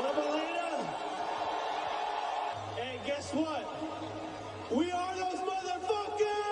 up, Atlanta? Hey, guess what? We are those motherfuckers!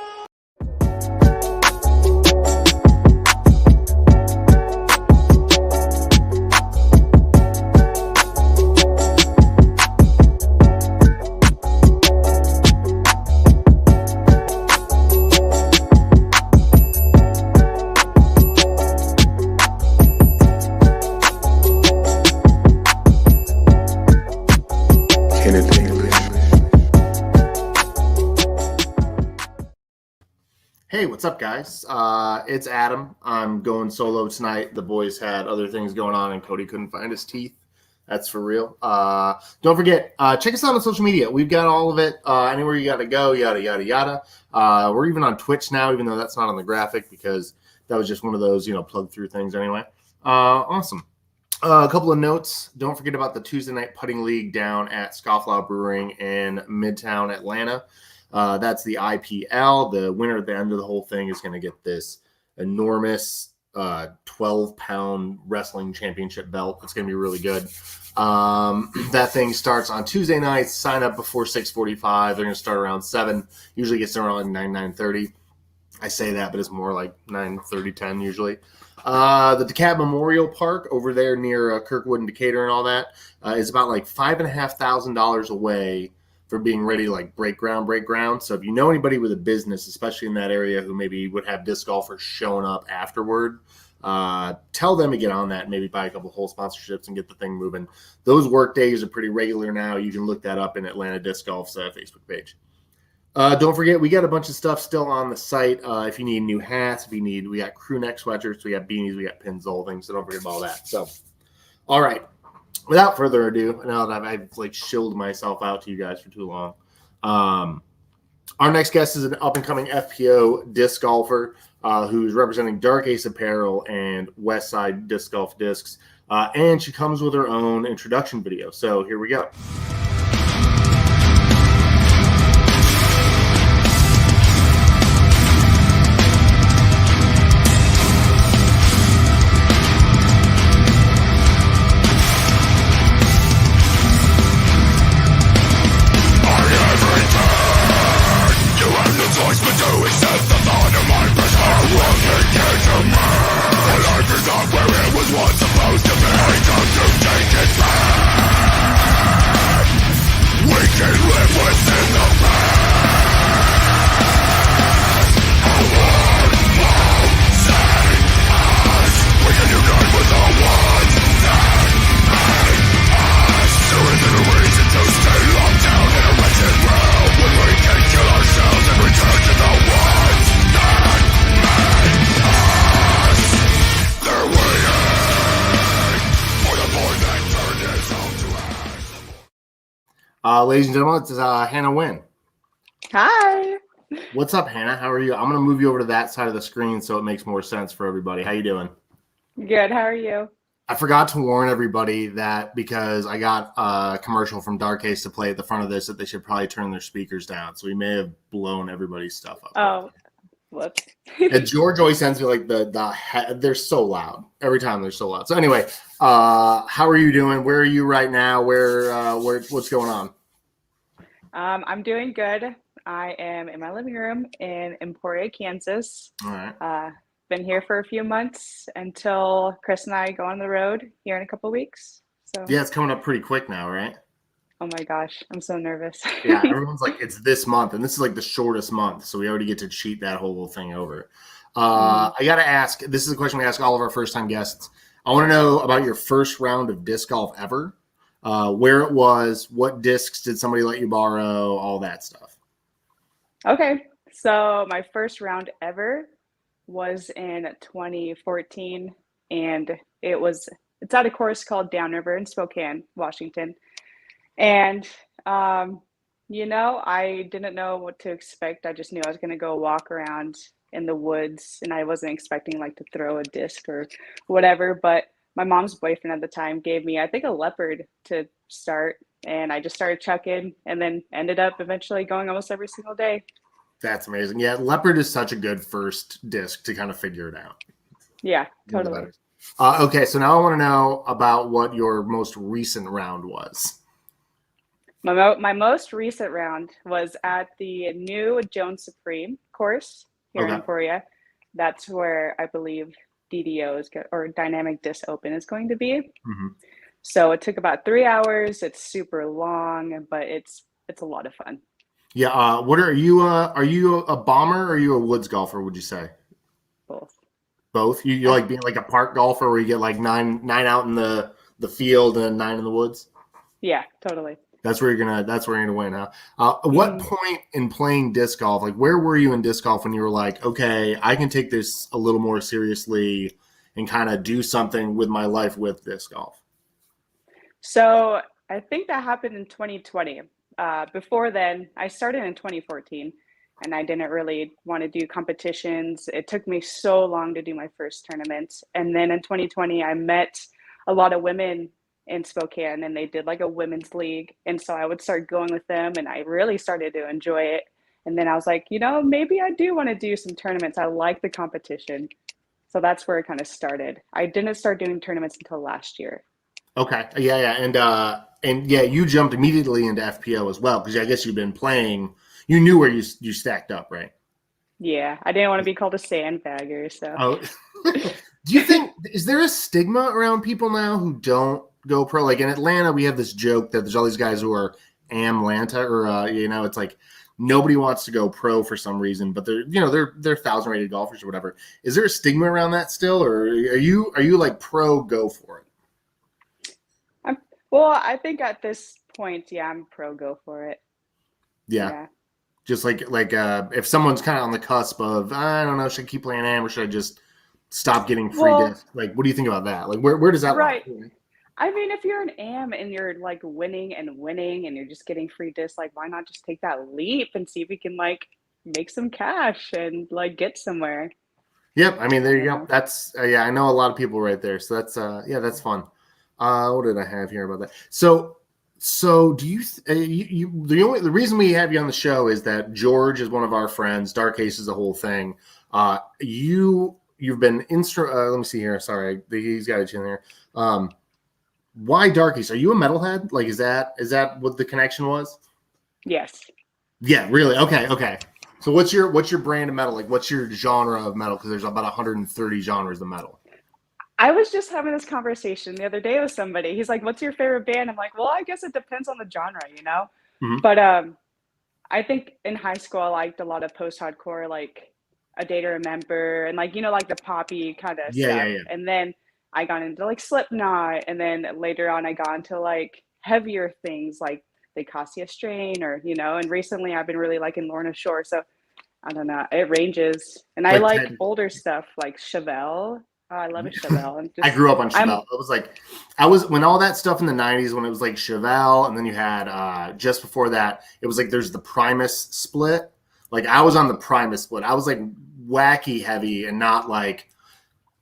Hey, what's up, guys? It's Adam. I'm going solo tonight. The boys had other things going on, and Cody couldn't find his teeth. That's for real. Don't forget, check us out on social media. We've got all of it. Anywhere you got to go, yada, yada, yada. We're even on Twitch now, even though that's not on the graphic because that was just one of those, plug-through things anyway. Awesome. A couple of notes. Don't forget about the Tuesday night putting league down at Scofflaw Brewing in Midtown Atlanta. That's the IPL. The winner at the end of the whole thing is going to get this enormous 12-pound wrestling championship belt. It's going to be really good. That thing starts on Tuesday nights. Sign up before 6:45. They're going to start around 7. Usually gets there around like 9:30. I say that, but it's more like 9:30, 10 usually. The DeKalb Memorial Park over there near Kirkwood and Decatur and all that is about like $5,500 away for being ready to like break ground. So if you know anybody with a business, especially in that area, who maybe would have disc golfers showing up afterward, tell them to get on that and maybe buy a couple whole sponsorships and get the thing moving. Those work days are pretty regular now. You can look that up in Atlanta Disc Golf's Facebook page. Don't forget, we got a bunch of stuff still on the site. If you need new hats, we got crew neck sweatshirts, we got beanies, we got pins, the whole thing. So don't forget about all that. So, all right. Without further ado, now that I've like shilled myself out to you guys for too long, our next guest is an up-and-coming FPO disc golfer who's representing Dark Ace Apparel and Westside Disc Golf Discs, and she comes with her own introduction video. So here we go. Ladies and gentlemen, it's Hanna Huynh. Hi. What's up, Hanna? How are you? I'm going to move you over to that side of the screen so it makes more sense for everybody. How you doing? Good. How are you? I forgot to warn everybody that because I got a commercial from Dark Ace to play at the front of this, that they should probably turn their speakers down. So we may have blown everybody's stuff up. Oh, whoops. And George always sends me like they're so loud. Every time they're so loud. So anyway, how are you doing? Where are you right now? What's going on? I'm doing good. I am in my living room in Emporia, Kansas. All right. Been here for a few months until Chris and I go on the road here in a couple of weeks. So yeah, it's coming up pretty quick now, right? Oh my gosh, I'm so nervous. Yeah, everyone's like, it's this month, and this is like the shortest month, so we already get to cheat that whole thing over. I got to ask, this is a question we ask all of our first-time guests. I want to know about your first round of disc golf ever, where it was, what discs did somebody let you borrow, all that stuff. Okay, so my first round ever was in 2014, and it's at a course called Downriver in Spokane, Washington. And, I didn't know what to expect. I just knew I was going to go walk around in the woods, and I wasn't expecting like to throw a disc or whatever. But my mom's boyfriend at the time gave me, I think, a leopard to start, and I just started chucking and then ended up eventually going almost every single day. That's amazing. Yeah, leopard is such a good first disc to kind of figure it out. Yeah, totally. Okay, so now I want to know about what your most recent round was. My most recent round was at the new Jones Supreme course here in Okay. Emporia. That's where I believe DDO is or Dynamic Disc Open is going to be. Hmm. So it took about 3 hours. It's super long, but it's a lot of fun. Yeah. What are you? Are you a bomber or are you a woods golfer? Would you say Both. both? You I like being like a park golfer where you get like nine out in the field and nine in the woods? Yeah, totally. That's where you're gonna win, huh? At what Mhm. point in playing disc golf, like where were you in disc golf when you were like, okay, I can take this a little more seriously and kind of do something with my life with disc golf? So I think that happened in 2020. Before then, I started in 2014 and I didn't really want to do competitions. It took me so long to do my first tournament. And then in 2020, I met a lot of women in Spokane and they did like a women's league. And so I would start going with them and I really started to enjoy it. And then I was like, maybe I do want to do some tournaments. I like the competition. So that's where it kind of started. I didn't start doing tournaments until last year. Okay, yeah, and yeah, you jumped immediately into FPO as well because I guess you've been playing. You knew where you stacked up, right? Yeah, I didn't want to be called a sandbagger, so. Oh, do you think is there a stigma around people now who don't go pro? Like in Atlanta, we have this joke that there's all these guys who are Amlanta, or it's like nobody wants to go pro for some reason, but they're 1,000 rated golfers or whatever. Is there a stigma around that still, or are you like pro go for it? I'm, well, I think at this point, yeah, I'm pro go for it. Yeah. Yeah. Just like if someone's kind of on the cusp of I don't know, should I keep playing AM or should I just stop getting free Well, discs? Like, what do you think about that? Like, where does that lie? right. I mean, if you're an AM and you're like winning and winning and you're just getting free discs, like why not just take that leap and see if we can like make some cash and like get somewhere? Yep. I mean, I there you don't go. know. That's yeah. I know a lot of people right there. So that's yeah, that's fun. What did I have here about that? So do the reason we have you on the show is that George is one of our friends. Dark Ace is the whole thing. You've been let me see here. Sorry, he's got it in there. Why Dark Ace? Are you a metalhead? Like, is that what the connection was? Yes. Yeah, really. Okay. So what's your brand of metal? Like, what's your genre of metal? Because there's about 130 genres of metal. I was just having this conversation the other day with somebody. He's like, "What's your favorite band?" I'm like, "Well, I guess it depends on the genre." Mm-hmm. But I think in high school I liked a lot of post-hardcore, like A Day to Remember, and like the poppy kind of stuff. Yeah. And then I got into like Slipknot, and then later on I got into like heavier things like the Cassia Strain, and recently I've been really liking Lorna Shore. So I don't know, it ranges, and I Like like Ted. older stuff like Chevelle. Oh, I love a Chevelle, and I just grew up on I'm Chevelle. It was like I was when all that stuff in the '90s when it was like Chevelle, and then you had just before that it was like there's the Primus split. Like I was on the Primus split. I was like wacky heavy and not like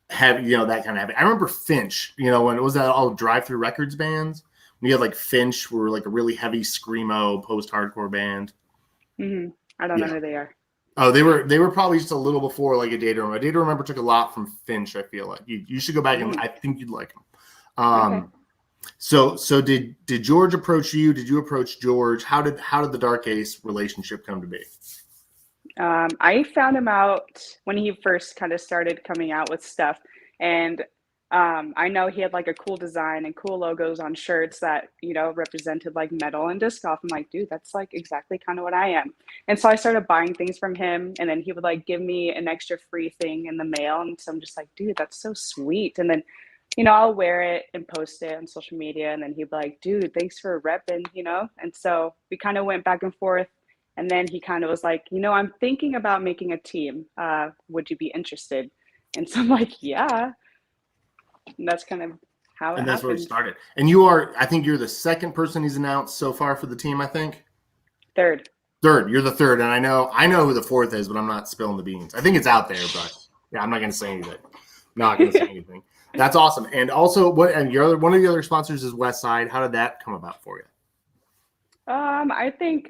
heavy, that kind of heavy. I remember Finch. When it was that all drive-through records bands. We had like Finch, were like a really heavy screamo post-hardcore band. I don't know Yeah. who they are. Oh, they were probably just a little before like a Day to Remember. A Day to Remember took a lot from Finch. I feel like you should go back and Mm, I think you'd like them. okay. So did George approach you? Did you approach George? How did the Dark Ace relationship come to be? I found him out when he first kind of started coming out with stuff, and I know he had like a cool design and cool logos on shirts that represented like metal and disc golf. I'm like, dude, that's like exactly kind of what I am. And so I started buying things from him, and then he would like give me an extra free thing in the mail, and so I'm just like, dude, that's so sweet. And then I'll wear it and post it on social media, and then he'd be like, dude, thanks for repping. And so we kind of went back and forth. And then he kind of was like, I'm thinking about making a team. Would you be interested? And so I'm like, yeah. And that's kind of how it And that's where it happened. started. And I think you're the second person he's announced so far for the team, I think. Third. Third. You're the third. And I know who the fourth is, but I'm not spilling the beans. I think it's out there, but yeah, I'm not going to say anything. Not going to say anything. That's awesome. And also, one of the other sponsors is West Side. How did that come about for you? I think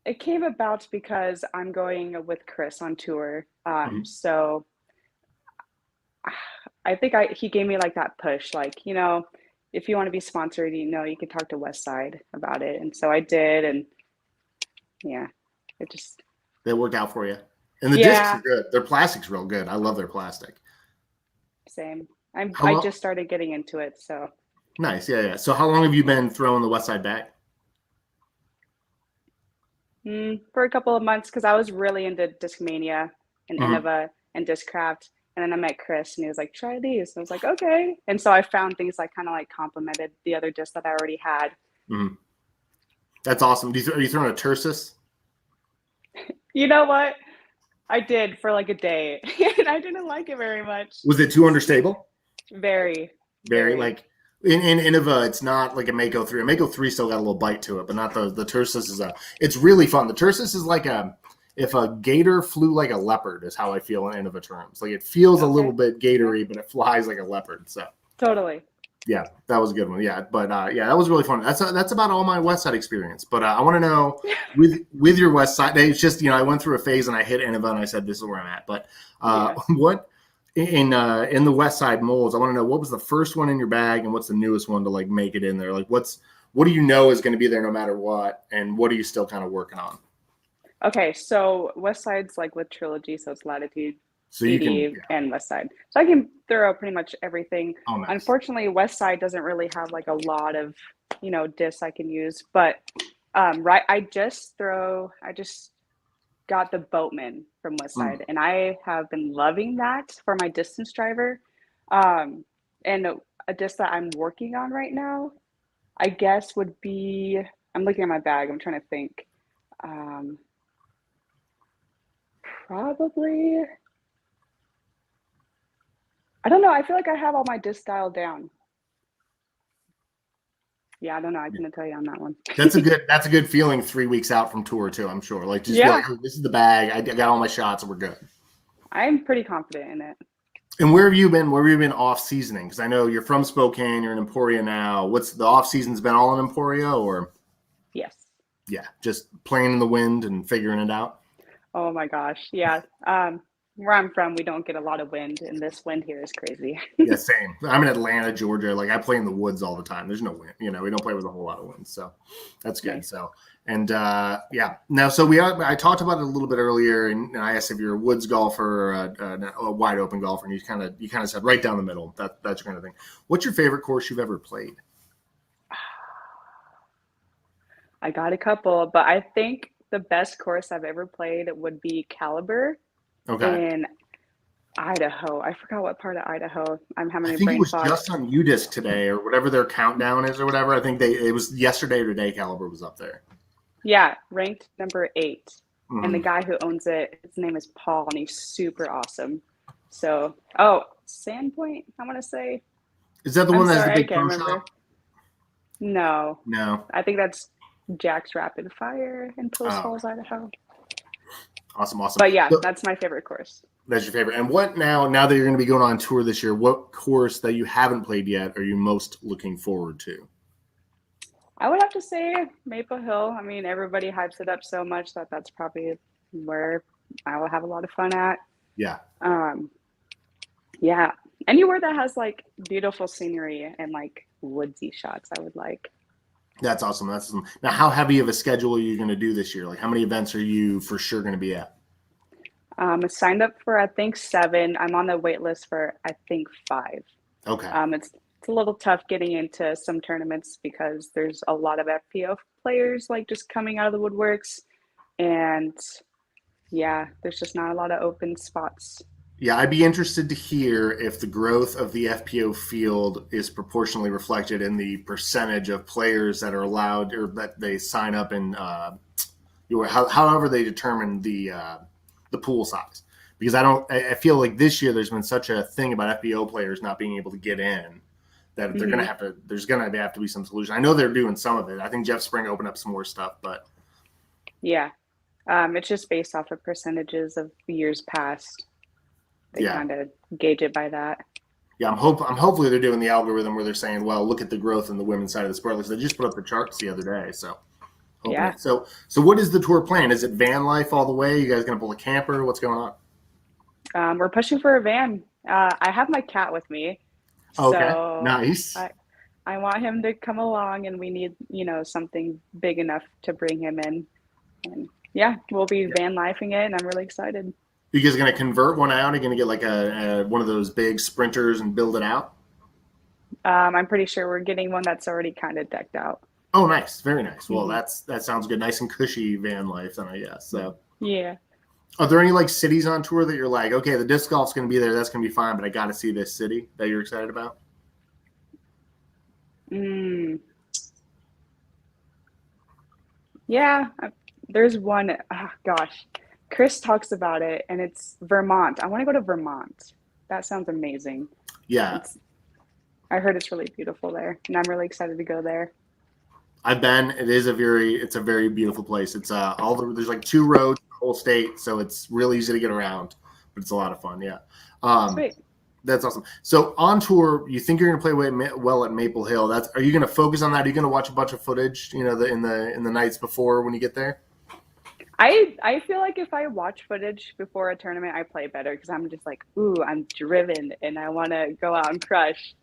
it came about because I'm going with Chris on tour. Mhm. So I think he gave me like that push, like, if you want to be sponsored, you can talk to Westside about it. And so I did, and yeah, it just That worked out for you. And the discs yeah, are good. Their plastic's real good. I love their plastic. same. How I long? just started getting into it, so Nice. Yeah, yeah. So how long have you been throwing the Westside bag? for a couple of months because I was really into Discmania and Hmm. Innova and Discraft. And then I met Chris and he was like, try these. And I was like, okay. And so I found things like kind of like complemented the other discs that I already had. Hmm. That's awesome. Are you throwing a Tersus? You know what? I did for like a day and I didn't like it very much. Was it too understable? Very, Very very. like in Innova, it's not like a Mako 3. A Mako 3 still got a little bite to it, but not the Tersus is it's really fun. The Tersus is like if a gator flew like a leopard is how I feel in Innova terms. Like it feels a little Okay. bit gatory, but it flies like a leopard. So Totally. yeah, that was a good one. Yeah, but yeah, that was really fun. That's about all my West Side experience. But I want to know with your West Side. It's just I went through a phase and I hit Innova and I said this is where I'm at. But Yeah. what in the West Side molds? I want to know what was the first one in your bag and what's the newest one to like make it in there. Like what do you know is going to be there no matter what, and what are you still kind of working on? Okay, so West Side's like with Trilogy, so it's Latitude, So you can. BD, and West Side. So I can throw pretty much everything. Oh, nice. Unfortunately, West Side doesn't really have like a lot of, discs I can use. But right, I just got the Boatman from West Mm. Side, and I have been loving that for my distance driver. And a disc that I'm working on right now, I guess would be, I'm looking at my bag, I'm trying to think. Probably, I don't know. I feel like I have all my discs dialed down. Yeah, I don't know. I couldn't tell you on that one. That's a good feeling 3 weeks out from tour too. I'm sure. Like just be Yeah, like, oh, this is the bag. I got all my shots and we're good. I'm pretty confident in it. And where have you been? Where have you been off seasoning? Because I know you're from Spokane. You're in Emporia now. What's the off season's been all in Emporia, or Yes. yeah, just playing in the wind and figuring it out? Oh my gosh. Yeah. Where I'm from, we don't get a lot of wind, and this wind here is crazy. Yeah, same. I'm in Atlanta, Georgia. Like I play in the woods all the time. There's no wind. We don't play with a whole lot of wind, so that's good. Nice. So and yeah, now so I talked about it a little bit earlier, and I asked if you're a woods golfer or a wide open golfer, and you kind of said right down the middle. That's your kind of thing. What's your favorite course you've ever played? I got a couple, but I think the best course I've ever played would be Caliber Okay. in Idaho. I forgot what part of Idaho. I'm I having a think it brain was fog. just on UDisc today or whatever their countdown is or whatever. I think it was yesterday or today Caliber was up there. Yeah, ranked number 8. And the Mm-hmm. guy who owns it, his name is Paul, and he's super awesome. So, Sandpoint, I want to say. Is that the I'm one that has the sorry, I big can't pro remember. shop? No, No. I think that's Jack's Rapid Fire in Post Oh, Falls, Idaho. awesome. But yeah, So that's my favorite course. that's your favorite. And what now that you're going to be going on tour this year, what course that you haven't played yet are you most looking forward to? I would have to say Maple Hill. I mean, everybody hypes it up so much that that's probably where I will have a lot of fun at. Yeah. Yeah, anywhere that has like beautiful scenery and like woodsy shots, I would like. That's awesome. That's awesome. Now, how heavy of a schedule are you going to do this year? Like how many events are you for sure going to be at? I signed up for I think 7. I'm on the wait list for I think 5. Okay. It's a little tough getting into some tournaments because there's a lot of FPO players like just coming out of the woodworks, and yeah, there's just not a lot of open spots. Yeah, I'd be interested to hear if the growth of the FPO field is proportionally reflected in the percentage of players that are allowed or that they sign up in, however they determine the pool size. Because I feel like this year there's been such a thing about FPO players not being able to get in that they're gonna have to. There's gonna have to be some solution. I know they're doing some of it. I think Jeff Spring opened up some more stuff, but Yeah, it's just based off of percentages of years past. They yeah. kind of gauge it by that. Yeah, I'm hopefully they're doing the algorithm where they're saying, well, look at the growth in the women's side of the sport. Like they just put up the charts the other day, so Yeah. So what is the tour plan? Is it van life all the way? You guys gonna pull a camper? What's going on? We're pushing for a van. I have my cat with me, Okay, so nice. I want him to come along, and we need, something big enough to bring him in. And yeah, we'll be Yeah. van lifing it, and I'm really excited. You guys gonna convert one out? Are you gonna get like a one of those big sprinters and build it out? I'm pretty sure we're getting one that's already kind of decked out. Oh, nice, very nice. Well, Hmm. that sounds good. Nice and cushy van life, then I guess. So, Yeah. are there any like cities on tour that you're like, okay, the disc golf's gonna be there, that's gonna be fine, but I got to see this city that you're excited about? Mm, yeah. There's one, oh, gosh. Chris talks about it, and it's Vermont. I want to go to Vermont. That sounds amazing. Yeah, It's I heard it's really beautiful there, and I'm really excited to go there. I've been. It's a very beautiful place. It's there's like two roads, in the whole state, so it's really easy to get around, but it's a lot of fun. Yeah, um, Sweet. that's awesome. So on tour, you think you're going to play well at Maple Hill? Are you going to focus on that? Are you going to watch a bunch of footage? In the nights before when you get there. I feel like if I watch footage before a tournament, I play better because I'm just like, ooh, I'm driven and I want to go out and crush.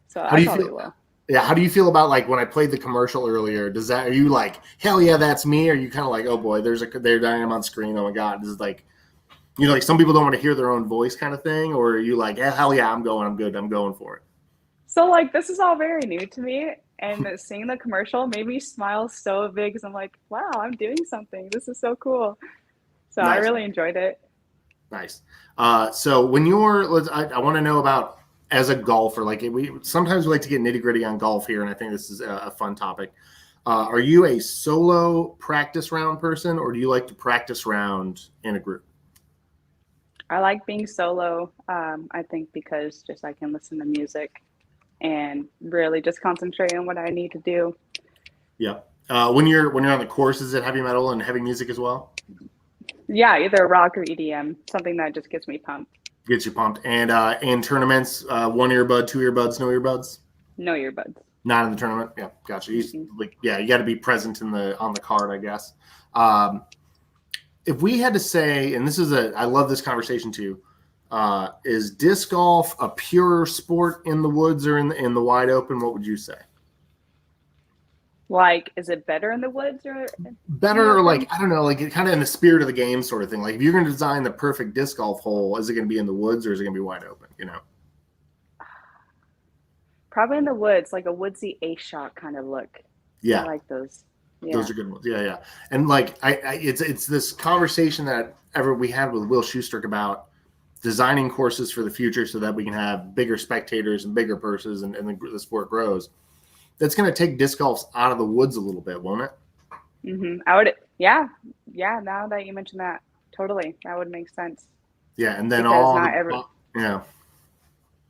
So How I do you probably feel? will. Yeah, how do you feel about like when I played the commercial earlier? Are you like hell yeah, that's me? Or are you kind of like, oh boy, there I am on screen. Oh my god, this is like like some people don't want to hear their own voice kind of thing, or are you like, hell yeah, I'm going, I'm good, I'm going for So like this is all very new to me, and seeing the commercial made me smile so big because I'm like, wow, I'm doing something. This is so cool. So it? I Nice, really enjoyed it. nice. So when I want to know about as a golfer, like we sometimes we like to get nitty gritty on golf here, and I think this is a fun topic. Are you a solo practice round person, or do you like to practice round in a group? I like being solo. I think because just I can listen to music and really just concentrate on what I need to do. Yeah. When you're on the course, is it heavy metal and heavy music as well? Yeah, either rock or EDM, something that just gets me pumped. Gets you pumped. And in tournaments, one earbud, two earbuds, no earbuds. No earbuds. Not in the tournament. Yeah, gotcha. Mm-mm. You got to be present on the card, I guess. Um, if we had to say, and I love this conversation too. Is disc golf a pure sport in the woods or in the wide open? What would you say? Like, is it better in the woods or in the Better, or open? like I don't know, like kind of in the spirit of the game, sort of thing. Like if you're going to design the perfect disc golf hole, is it going to be in the woods or is it going to be wide open? Probably in the woods, like a woodsy ace shot kind of look. I Yeah, like those. those Yeah. are good ones. Yeah, yeah. And like it's this conversation that ever we had with Will Schustrick about designing courses for the future so that we can have bigger spectators and bigger purses and the sport grows. That's going to take disc golf out of the woods a little bit, won't it? I would. Yeah. Yeah. Now that you mentioned that, totally, that would make sense Yeah, and then because all not every yeah.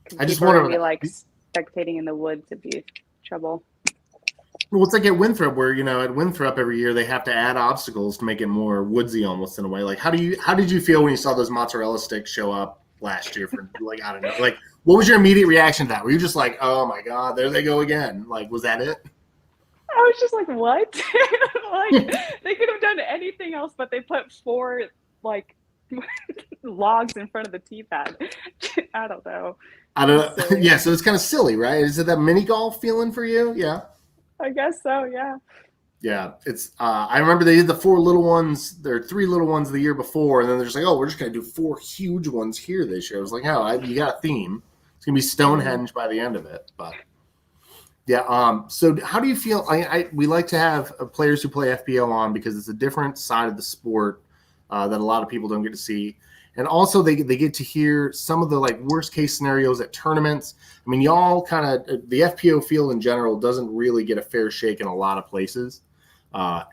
because I just people are gonna wonder. be like spectating in the woods would be trouble. Well, it's like at Winthrop, where at Winthrop every year they have to add obstacles to make it more woodsy, almost in a way. Like, how did you feel when you saw those mozzarella sticks show up last year? For like, I don't know, like, what was your immediate reaction to that? Were you just like, oh my god, there they go again? Like, was that it? I was just like, what? Like they could have done anything else, but they put four like logs in front of the tee pad. I don't know. I It's don't know. silly. Yeah, so it's kind of silly, right? Is it that mini golf feeling for you? Yeah. I guess so. Yeah. Yeah, it's. I remember they did the four little ones. There are three little ones the year before, and then they're just like, "Oh, we're just going to do four huge ones here this year." I was like, "Oh, you got a theme. It's going to be Stonehenge by the end of it." But yeah. So how do you feel? We like to have players who play FPO on because it's a different side of the sport that a lot of people don't get to see, and also they get to hear some of the like worst case scenarios at tournaments. I mean, y'all kind of the FPO field in general doesn't really get a fair shake in a lot of places.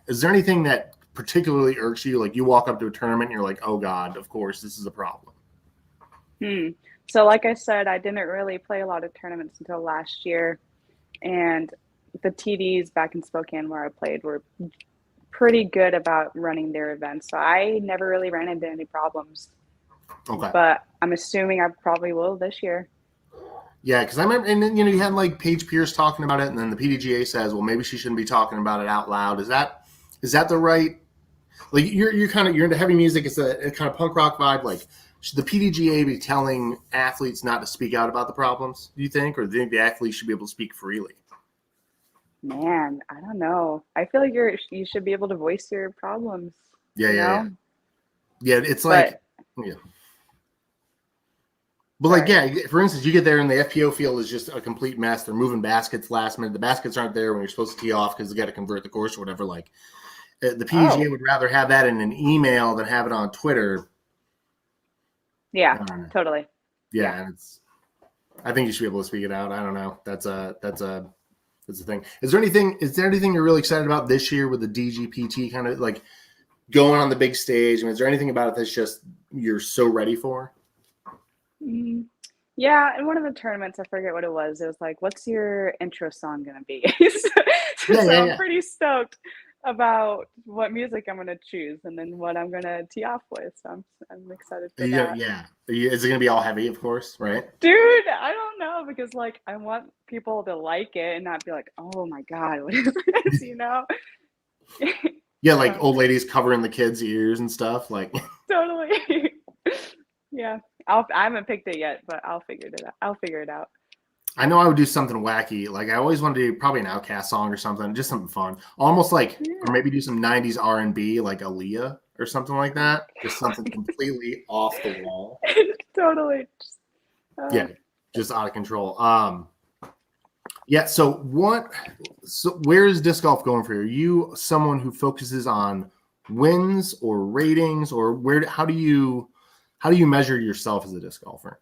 Is there anything that particularly irks you? Like you walk up to a tournament and you're like, oh God, of course, this is a problem. So, like I said, I didn't really play a lot of tournaments until last year, and the TDs back in Spokane where I played were pretty good about running their events. So I never really ran into any problems, Okay. but I'm assuming I probably will this year. Yeah, because I remember, and then you had like Paige Pierce talking about it, and then the PDGA says, well, maybe she shouldn't be talking about it out loud. Is that the right? Like you're into heavy music. It's a kind of punk rock vibe. Like should the PDGA be telling athletes not to speak out about the problems, do you think? Or do you think the athletes should be able to speak freely? Man, I don't know. I feel like you should be able to voice your problems, Yeah, you yeah, yeah. know? Yeah, it's like, But yeah. But like, sorry. yeah, for instance, you get there and the FPO field is just a complete mess. They're moving baskets last minute. The baskets aren't there when you're supposed to tee off because they got to convert the course or whatever. Like, the PDGA Oh, would rather have that in an email than have it on Twitter. yeah, I don't know. totally. Yeah. Yeah, and I think you should be able to speak it out. I don't know. That's the thing. Is there anything you're really excited about this year with the DGPT kind of like going on the big stage? I mean, is there anything about it that's just you're so ready for? Mm, yeah, in one of the tournaments, I forget what it was. It was like, "What's your intro song gonna be?" So, Yeah, so yeah, I'm yeah. pretty stoked about what music I'm gonna choose and then what I'm gonna tee off with. So I'm excited for that. Yeah. Is it going to be all heavy, of course, right? Dude, I don't know because like I want people to like it and not be like, "Oh my God, what is this?" You know? Yeah, like So old ladies covering the kids' ears and stuff. Like, totally. Yeah. I haven't picked it yet, but I'll figure it out. I'll figure it out. I know I would do something wacky. Like, I always wanted to do probably an Outcast song or something, just something fun. Almost like, or Yeah. maybe do some 90s R&B like Aaliyah or something like that. Just something completely off the wall. Totally. Yeah, just out of control. Yeah, so where is disc golf going for you? Are you someone who focuses on wins or ratings, or how do you measure yourself as a disc golfer?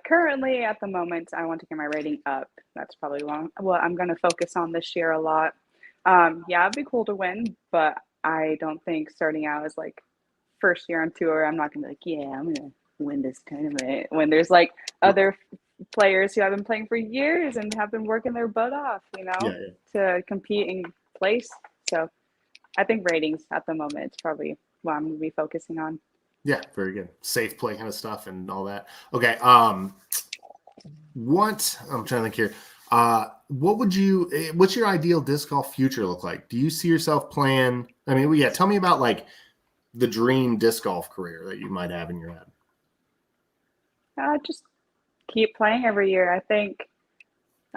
Currently, at the moment, I want to get my rating up. That's probably what I'm going to focus on this year a lot. Yeah, it'd be cool to win, but I don't think starting out as like first year on tour, I'm not going to be like, yeah, I'm going to win this tournament when there's like other players who have been playing for years and have been working their butt off, Yeah, to compete and place. So I think ratings at the moment is probably what I'm going to be focusing on. yeah, very good. Safe play kind of stuff and all that. Okay, what I'm trying to think here. What's your ideal disc golf future look like? Do you see yourself playing? I mean, yeah, tell me about like the dream disc golf career that you might have in your head. Just keep playing every year.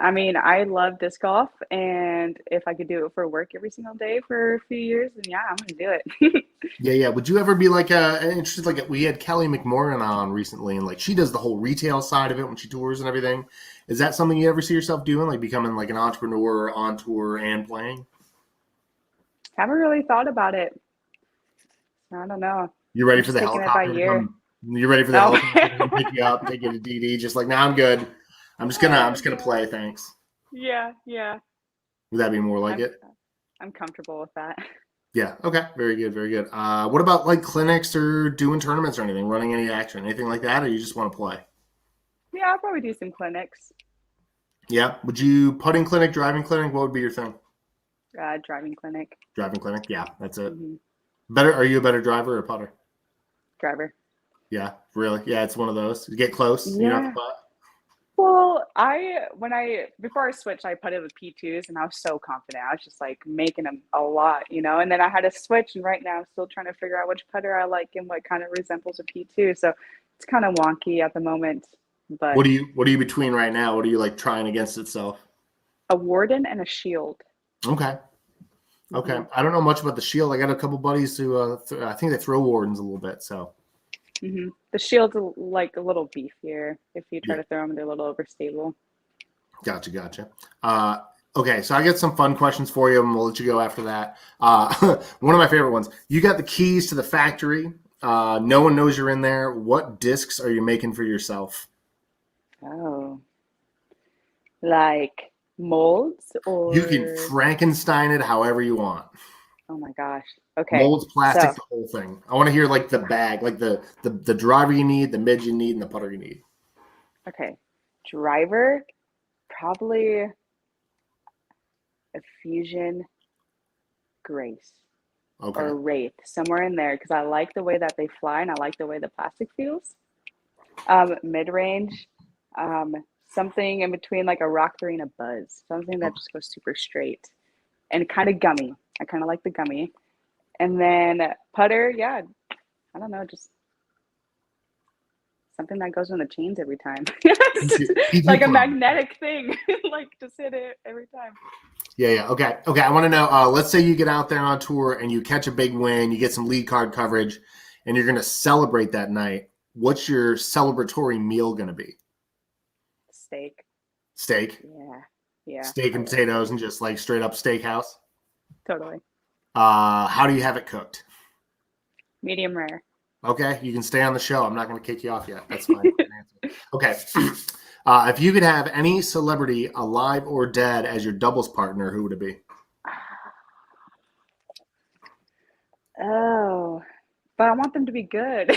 I mean, I love disc golf, and if I could do it for work every single day for a few years, then yeah, I'm gonna do it. Yeah. Would you ever be like interested? Like we had Kelly McMorgan on recently, and like she does the whole retail side of it when she tours and everything. Is that something you ever see yourself doing, like becoming like an entrepreneur on tour and playing? Haven't really thought about it. I don't know. You ready I'm for just the taking it by helicopter to year. come? You ready for the Oh, helicopter to come pick you up, take you to DD? Just like, nah, I'm good. I'm just oh gonna God. play. Thanks. Yeah. Would that be more like I'm it? I'm comfortable with that. Yeah. Okay. Very good. Very good. What about like clinics or doing tournaments or anything, running any action, anything like that, or you just want to play? Yeah, I'll probably do some clinics. Yeah. Would you putting clinic, driving clinic? What would be your thing? Driving clinic. Driving clinic. Yeah, that's it. Hmm. Better. Are you a better driver or putter? Driver. Yeah. Really? Yeah. It's one of those. You get close. You don't have Yeah. to putt. Well, before I switched, I putted with P2s, and I was so confident. I was just like making them a lot. And then I had to switch, and right now I'm still trying to figure out which putter I like and what kind of resembles a P2. So it's kind of wonky at the moment, but What are you between right now? What are you like trying against itself? a Warden and a Shield. Okay. Okay. Hmm. I don't know much about the Shield. I got a couple buddies who I think they throw Wardens a little bit. So The Shield's like a little beefier. If you try yeah, to throw them, they're a little overstable. gotcha. Okay, so I got some fun questions for you, and we'll let you go after that. One of my favorite ones. You got the keys to the factory. No one knows you're in there. What discs are you making for yourself? Oh, like molds You can or Frankenstein it however you want. oh my gosh. Okay, Molds, plastic, so the whole thing. I want to hear like the bag, like the driver you need, the mid you need, and the putter you need. okay, driver probably a Fusion Grace Okay. or Wraith somewhere in there because I like the way that they fly and I like the way the plastic feels. Mid range, something in between like a Rock 3 and a Buzz, something that just goes super straight and kind of gummy. I kind of like the gummy. And then putter, yeah, I don't know, just something that goes on the chains every time. Keep Like you a fun. magnetic thing. Like just hit it every time. Yeah. Okay. I want to know, let's say you get out there on tour and you catch a big win, you get some lead card coverage, and you're going to celebrate that night. What's your celebratory meal going to be? Steak. Steak? Yeah. Steak and potatoes and just like straight up steakhouse? Totally. How do you have it cooked? Medium rare. Okay, you can stay on the show. I'm not going to kick you off yet. That's fine. Okay. If you could have any celebrity, alive or dead, as your doubles partner, who would it be? Oh, but I want them to be good.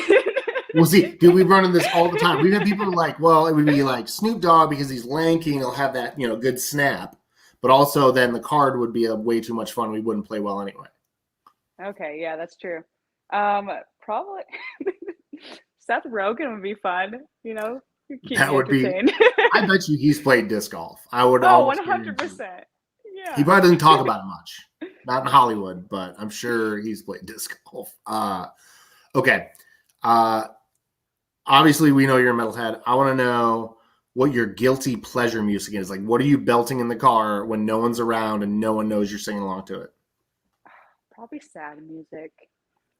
We'll see. Dude, we run into this all the time. We've had people who are like, well, it would be like Snoop Dogg because he's lanky and he'll have that, good snap. But also then the card would be way too much fun. We wouldn't play well anyway. Okay, yeah, that's true. Probably Seth Rogen would be fun, keep That me would be. entertained. I bet you he's played disc golf. I would. Oh, almost 100%. Yeah. He probably doesn't talk about it much. Not in Hollywood, but I'm sure he's played disc golf. Okay. Obviously, we know you're a metalhead. I want to know what your guilty pleasure music is. Like, what are you belting in the car when no one's around and no one knows you're singing along to it? Probably sad music.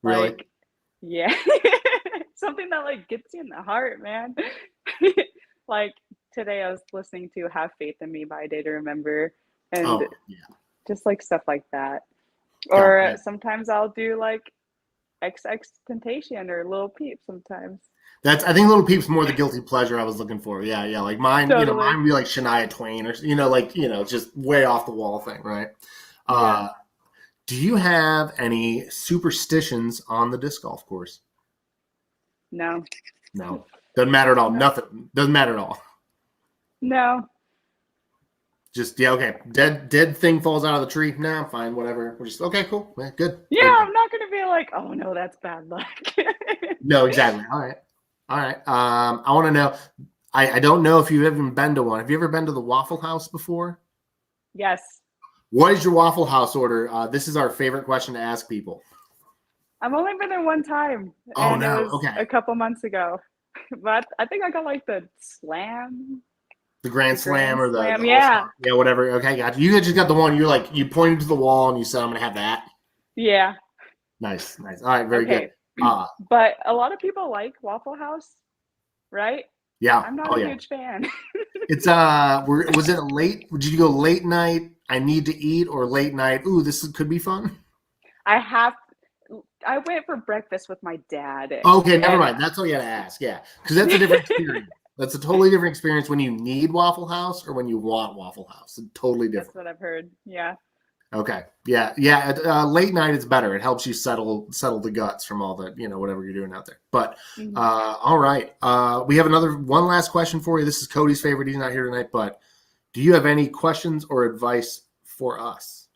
Really? Like, yeah. Something that like gets you in the heart, man. Like today I was listening to Have Faith in Me by Day to Remember and just like stuff like that. Or sometimes I'll do like XX Temptation or Lil Peep sometimes. I think Little Peep's more the guilty pleasure I was looking for. Yeah. Like mine, Totally. Mine would be like Shania Twain or, just way off the wall thing, right? Yeah. Do you have any superstitions on the disc golf course? No. Doesn't matter at all. No. Nothing. Doesn't matter at all. No. Just, okay. Dead thing falls out of the tree. Nah, fine, whatever. We're just, okay, cool. Yeah, good. Yeah, Good. I'm not going to be like, oh no, that's bad luck. No, exactly. All right. I want to know, I don't know if you've ever been to one. Have you ever been to the Waffle House before? Yes. What is your Waffle House order? This is our favorite question to ask people. I've only been there one time. Oh, and no. It was Okay. a couple months ago. But I think I got like the slam. The Grand Slam or the Slam, yeah. Yeah, whatever. Okay, gotcha. You just got the one, you pointed to the wall and you said, I'm going to have that. Yeah. Nice. All right, very good. But a lot of people like Waffle House, right? Yeah. I'm not a huge fan. It's was it late? Did you go late night? I need to eat, or late night? Ooh, could be fun. I went for breakfast with my dad. Okay, never mind. That's all you had to ask. Yeah, because that's a different experience. That's a totally different experience when you need Waffle House or when you want Waffle House. It's totally different. That's what I've heard. Yeah. Okay. Yeah. Late night is better. It helps you settle the guts from all the whatever you're doing out there. But all right. We have one last question for you. This is Cody's favorite. He's not here tonight, but do you have any questions or advice for us?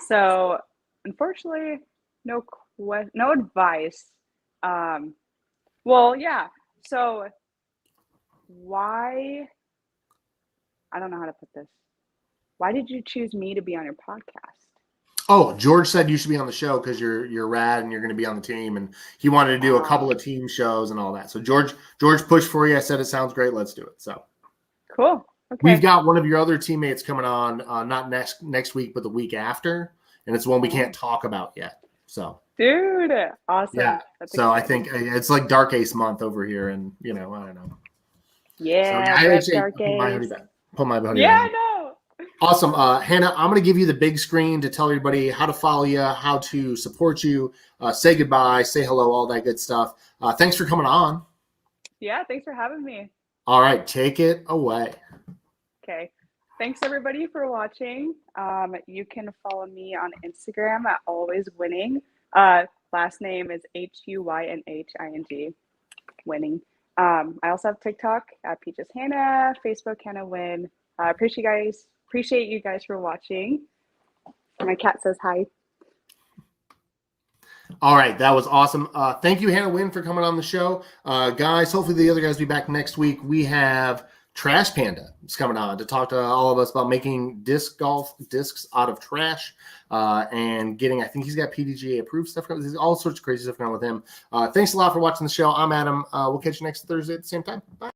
So unfortunately, no advice. Well, yeah. So why? I don't know how to put this. Why did you choose me to be on your podcast? Oh, George said you should be on the show because you're rad and you're going to be on the team, and he wanted to do a couple of team shows and all that. So George pushed for you. I said it sounds great. Let's do it. So cool. Okay. We've got one of your other teammates coming on, not next week, but the week after, and it's one we can't talk about yet. So, dude, awesome. Yeah. That's so exciting. I think it's like Dark Ace month over here, and I don't know. Yeah, so, Dark Ace. Pull my hoodie. Yeah, back. I know. Awesome. Hannah, I'm going to give you the big screen to tell everybody how to follow you, how to support you, say goodbye, say hello, all that good stuff. Thanks for coming on. Yeah, thanks for having me. All right, take it away. Okay. Thanks, everybody, for watching. You can follow me on Instagram at Always Winning. Last name is HUYNHING, Winning. I also have TikTok at Peaches Hannah, Facebook Hannah Win. Appreciate you guys for watching. My cat says hi. All right, that was awesome. Thank you, Hannah Huynh, for coming on the show. Guys, hopefully the other guys will be back next week. We have Trash Panda is coming on to talk to all of us about making disc golf discs out of trash and getting, I think he's got PDGA approved stuff. There's all sorts of crazy stuff going on with him. Thanks a lot for watching the show. I'm Adam. We'll catch you next Thursday at the same time. Bye.